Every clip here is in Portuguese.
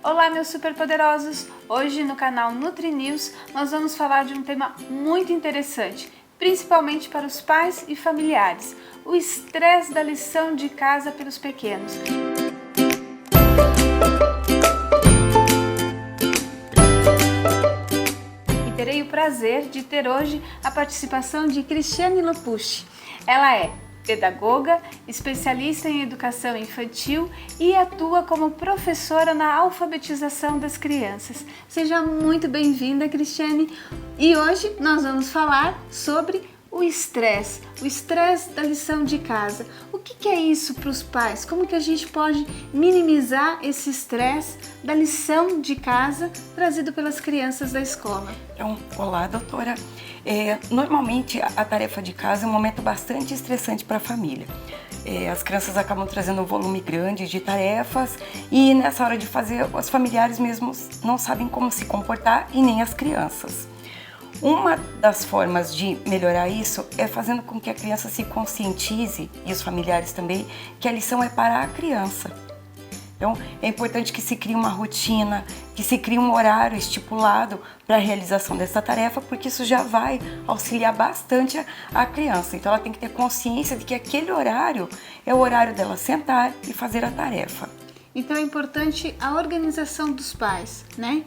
Olá, meus superpoderosos! Hoje no canal NutriNews nós vamos falar de um tema muito interessante, principalmente para os pais e familiares: o estresse da lição de casa pelos pequenos. E terei o prazer de ter hoje a participação de Cristiane Lopucci. Ela é pedagoga, especialista em educação infantil e atua como professora na alfabetização das crianças. Seja muito bem-vinda, Cristiane. E hoje nós vamos falar sobre o estresse da lição de casa. O que é isso para os pais? Como que a gente pode minimizar esse estresse da lição de casa trazido pelas crianças da escola? Então, olá, doutora. Normalmente a tarefa de casa é um momento bastante estressante para a família. As crianças acabam trazendo um volume grande de tarefas e nessa hora de fazer, os familiares mesmos não sabem como se comportar e nem as crianças. Uma das formas de melhorar isso é fazendo com que a criança se conscientize, e os familiares também, que a lição é para a criança. Então, é importante que se crie uma rotina, que se crie um horário estipulado para a realização dessa tarefa, porque isso já vai auxiliar bastante a criança. Então, ela tem que ter consciência de que aquele horário é o horário dela sentar e fazer a tarefa. Então é importante a organização dos pais, né?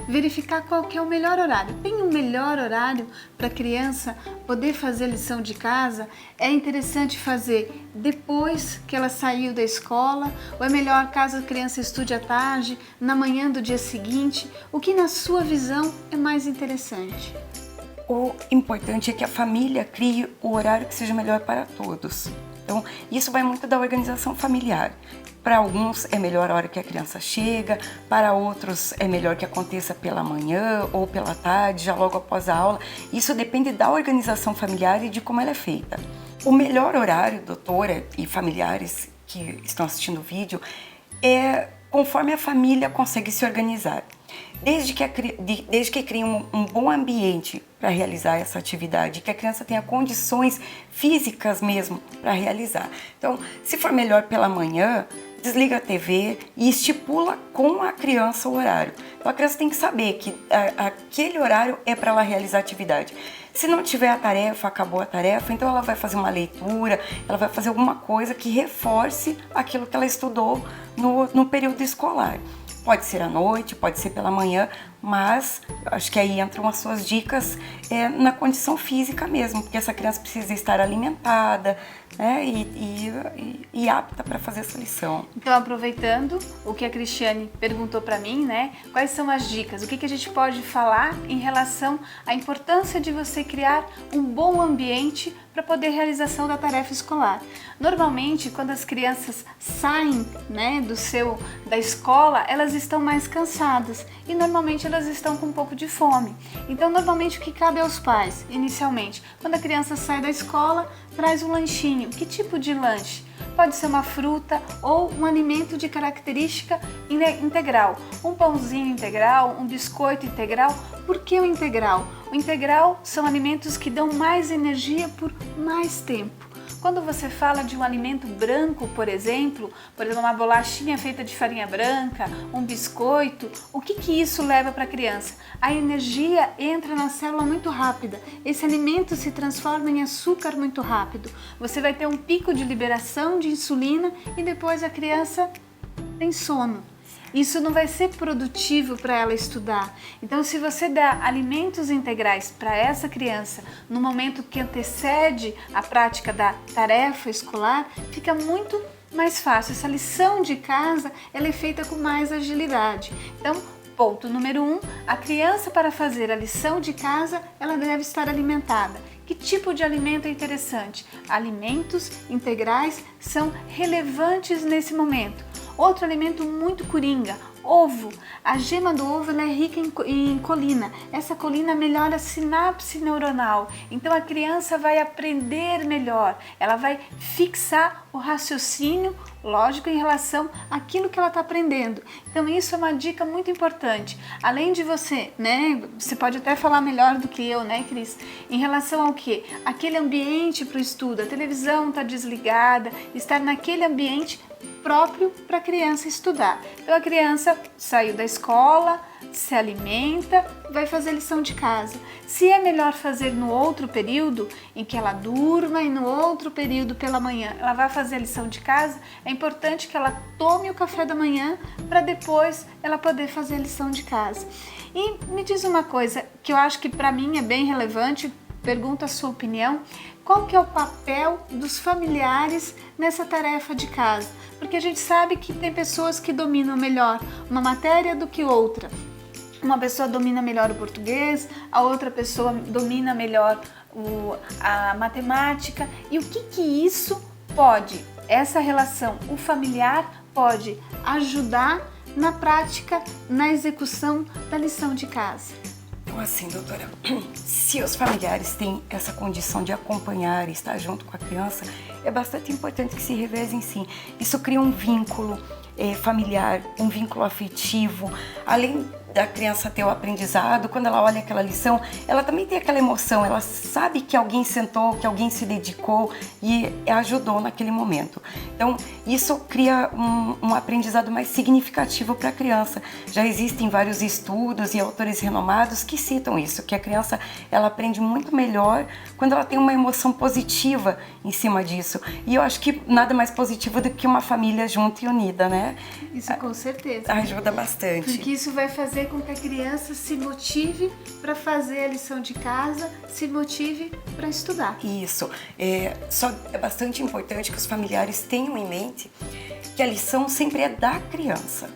Verificar qual que é o melhor horário. Tem um melhor horário para a criança poder fazer a lição de casa? É interessante fazer depois que ela saiu da escola? Ou é melhor caso a criança estude à tarde, na manhã do dia seguinte? O que na sua visão é mais interessante? O importante é que a família crie o horário que seja melhor para todos. Então, isso vai muito da organização familiar. Para alguns é melhor a hora que a criança chega, para outros é melhor que aconteça pela manhã ou pela tarde, já logo após a aula. Isso depende da organização familiar e de como ela é feita. O melhor horário, doutora e familiares que estão assistindo o vídeo, é conforme a família consegue se organizar. Desde que crie um bom ambiente para realizar essa atividade, que a criança tenha condições físicas mesmo para realizar. Então, se for melhor pela manhã, desliga a TV e estipula com a criança o horário. Então, a criança tem que saber que aquele horário é para ela realizar a atividade. Se não tiver a tarefa, acabou a tarefa, então ela vai fazer uma leitura, ela vai fazer alguma coisa que reforce aquilo que ela estudou no período escolar. Pode ser à noite, pode ser pela manhã, mas acho que aí entram as suas dicas na condição física mesmo, porque essa criança precisa estar alimentada, né, e apta para fazer essa lição. Então, aproveitando o que a Cristiane perguntou para mim, né, quais são as dicas? O que a gente pode falar em relação à importância de você criar um bom ambiente para poder realização da tarefa escolar? Normalmente, quando as crianças saem, né, da escola, elas estão mais cansadas e normalmente elas estão com um pouco de fome. Então, normalmente o que cabe aos pais, inicialmente, quando a criança sai da escola, traz um lanchinho. Que tipo de lanche? Pode ser uma fruta ou um alimento de característica integral. Um pãozinho integral, um biscoito integral. Por que o integral? O integral são alimentos que dão mais energia por mais tempo. Quando você fala de um alimento branco, por exemplo, uma bolachinha feita de farinha branca, um biscoito, o que isso leva para a criança? A energia entra na célula muito rápida. Esse alimento se transforma em açúcar muito rápido. Você vai ter um pico de liberação de insulina e depois a criança tem sono. Isso não vai ser produtivo para ela estudar. Então, se você dá alimentos integrais para essa criança no momento que antecede a prática da tarefa escolar, fica muito mais fácil. Essa lição de casa ela é feita com mais agilidade. Então, ponto número 1, a criança para fazer a lição de casa, ela deve estar alimentada. Que tipo de alimento é interessante? Alimentos integrais são relevantes nesse momento. Outro alimento muito coringa, ovo. A gema do ovo ela é rica em colina. Essa colina melhora a sinapse neuronal. Então a criança vai aprender melhor. Ela vai fixar o raciocínio, lógico, em relação àquilo que ela está aprendendo. Então isso é uma dica muito importante. Além de você, né? Você pode até falar melhor do que eu, né, Cris? Em relação ao quê? Aquele ambiente para o estudo. A televisão está desligada. Estar naquele ambiente próprio para a criança estudar. Então a criança saiu da escola, se alimenta, vai fazer lição de casa. Se é melhor fazer no outro período, em que ela durma, e no outro período pela manhã ela vai fazer a lição de casa, é importante que ela tome o café da manhã para depois ela poder fazer a lição de casa. E me diz uma coisa que eu acho que para mim é bem relevante, pergunto a sua opinião, qual que é o papel dos familiares nessa tarefa de casa? Porque a gente sabe que tem pessoas que dominam melhor uma matéria do que outra. Uma pessoa domina melhor o português, a outra pessoa domina melhor a matemática. E o que isso pode, essa relação, o familiar pode ajudar na prática, na execução da lição de casa? Então, assim, doutora, se os familiares têm essa condição de acompanhar e estar junto com a criança, é bastante importante que se revezem, sim. Isso cria um vínculo familiar, um vínculo afetivo. Além da criança ter o aprendizado, quando ela olha aquela lição, ela também tem aquela emoção, ela sabe que alguém sentou, que alguém se dedicou e ajudou naquele momento. Então, isso cria um aprendizado mais significativo para a criança. Já existem vários estudos e autores renomados que citam isso, que a criança ela aprende muito melhor quando ela tem uma emoção positiva em cima disso. E eu acho que nada mais positivo do que uma família junta e unida, né? Isso com certeza. Ajuda bastante. Porque isso vai fazer com que a criança se motive para fazer a lição de casa, se motive para estudar. Isso. É bastante importante que os familiares tenham em mente que a lição sempre é da criança.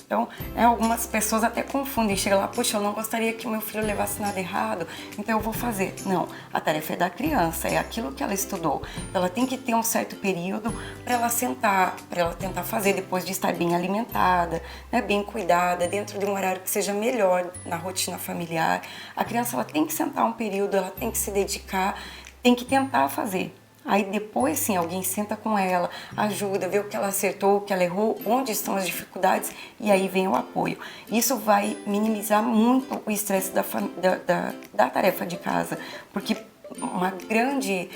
Então, algumas pessoas até confundem, chega lá, poxa, eu não gostaria que meu filho levasse nada errado, então eu vou fazer. Não, a tarefa é da criança, é aquilo que ela estudou. Ela tem que ter um certo período para ela sentar, para ela tentar fazer depois de estar bem alimentada, né, bem cuidada, dentro de um horário que seja melhor na rotina familiar. A criança ela tem que sentar um período, ela tem que se dedicar, tem que tentar fazer. Aí depois, sim, alguém senta com ela, ajuda, vê o que ela acertou, o que ela errou, onde estão as dificuldades e aí vem o apoio. Isso vai minimizar muito o estresse da tarefa de casa, porque uma grande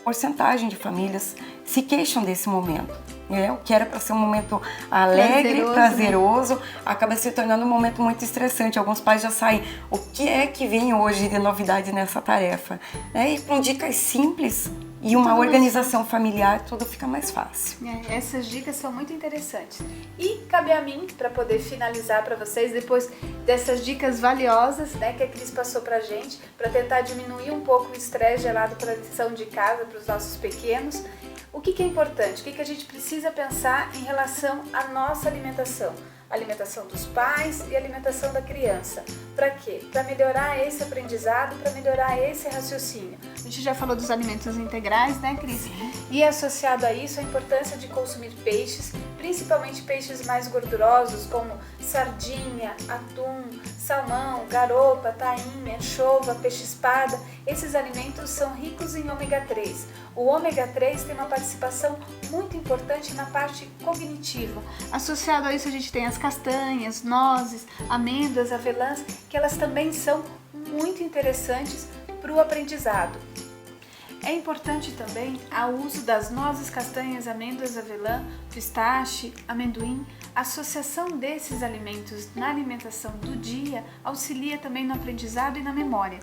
porcentagem de famílias se queixam desse momento. O que era para ser um momento alegre, prazeroso, acaba se tornando um momento muito estressante. Alguns pais já saem, o que é que vem hoje de novidade nessa tarefa? E com dicas simples e uma organização familiar, tudo fica mais fácil. Essas dicas são muito interessantes. E cabe a mim, para poder finalizar para vocês, depois dessas dicas valiosas, né, que a Cris passou pra gente, para tentar diminuir um pouco o estresse gerado pela lição de casa para os nossos pequenos. O que é importante? O que a gente precisa pensar em relação à nossa alimentação? A alimentação dos pais e a alimentação da criança. Para quê? Para melhorar esse aprendizado, para melhorar esse raciocínio. A gente já falou dos alimentos integrais, né, Cris? Sim. E associado a isso, a importância de consumir peixes, principalmente peixes mais gordurosos, como sardinha, atum, salmão, garopa, tainha, anchova, peixe-espada. Esses alimentos são ricos em ômega 3. O ômega 3 tem uma participação muito importante na parte cognitiva. Associado a isso, a gente tem as castanhas, nozes, amêndoas, avelãs, que elas também são muito interessantes para o aprendizado. É importante também o uso das nozes, castanhas, amêndoas, avelã, pistache, amendoim. A associação desses alimentos na alimentação do dia auxilia também no aprendizado e na memória.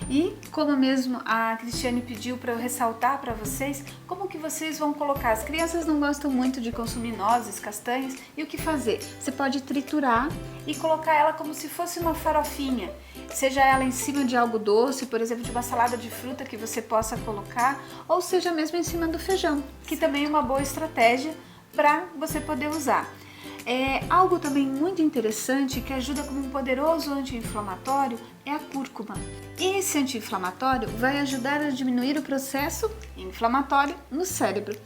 E como mesmo a Cristiane pediu para eu ressaltar para vocês, como que vocês vão colocar? As crianças não gostam muito de consumir nozes, castanhas, e o que fazer? Você pode triturar e colocar ela como se fosse uma farofinha. Seja ela em cima de algo doce, por exemplo, de uma salada de fruta que você possa colocar, ou seja mesmo em cima do feijão, que também é uma boa estratégia para você poder usar. Algo também muito interessante que ajuda como um poderoso anti-inflamatório é a cúrcuma. Esse anti-inflamatório vai ajudar a diminuir o processo inflamatório no cérebro.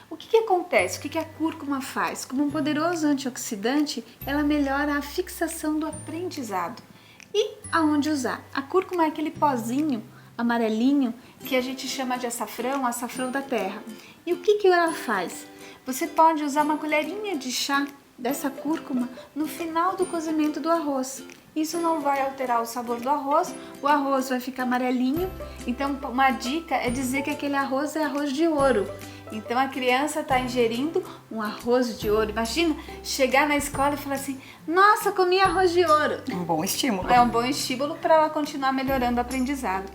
O que acontece? O que a cúrcuma faz? Como um poderoso antioxidante, ela melhora a fixação do aprendizado. E aonde usar? A cúrcuma é aquele pozinho amarelinho que a gente chama de açafrão da terra. E o que ela faz? Você pode usar uma colherinha de chá dessa cúrcuma no final do cozimento do arroz. Isso não vai alterar o sabor do arroz, o arroz vai ficar amarelinho. Então uma dica é dizer que aquele arroz é arroz de ouro. Então a criança está ingerindo um arroz de ouro. Imagina chegar na escola e falar assim: nossa, comi arroz de ouro. Um bom estímulo. É um bom estímulo para ela continuar melhorando o aprendizado.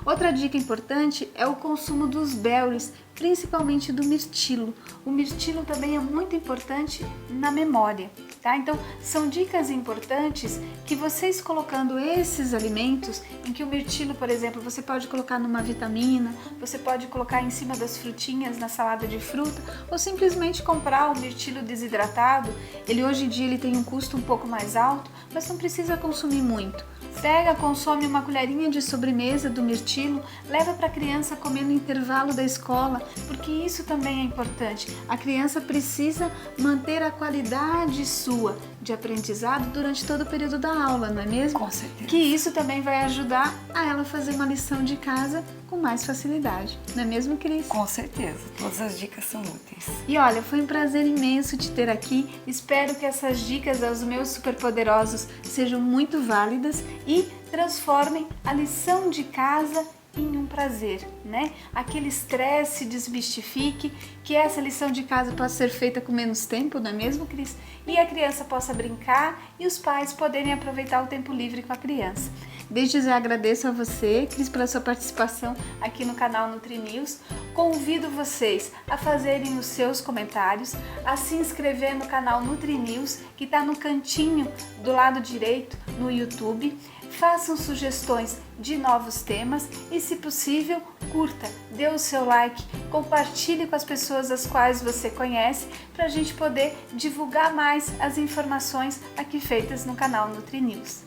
Outra dica importante é o consumo dos berries, principalmente do mirtilo. O mirtilo também é muito importante na memória, tá? Então, são dicas importantes que vocês colocando esses alimentos, em que o mirtilo, por exemplo, você pode colocar numa vitamina, você pode colocar em cima das frutinhas na salada de fruta, ou simplesmente comprar o mirtilo desidratado. Ele hoje em dia ele tem um custo um pouco mais alto, mas não precisa consumir muito. Pega, consome uma colherinha de sobremesa do mirtilo, leva para a criança comer no intervalo da escola, porque isso também é importante. A criança precisa manter a qualidade sua de aprendizado durante todo o período da aula, não é mesmo? Com certeza. Que isso também vai ajudar a ela fazer uma lição de casa com mais facilidade, não é mesmo, Cris? Com certeza, todas as dicas são úteis. E olha, foi um prazer imenso te ter aqui. Espero que essas dicas aos meus superpoderosos sejam muito válidas e transformem a lição de casa em um prazer, né? Aquele estresse se desmistifique, que essa lição de casa possa ser feita com menos tempo, não é mesmo, Cris? E a criança possa brincar e os pais poderem aproveitar o tempo livre com a criança. Desde já agradeço a você, Cris, pela sua participação aqui no canal NutriNews. Convido vocês a fazerem os seus comentários, a se inscrever no canal NutriNews, que está no cantinho do lado direito no YouTube. Façam sugestões de novos temas e, se possível, curta, dê o seu like, compartilhe com as pessoas as quais você conhece, para a gente poder divulgar mais as informações aqui feitas no canal NutriNews.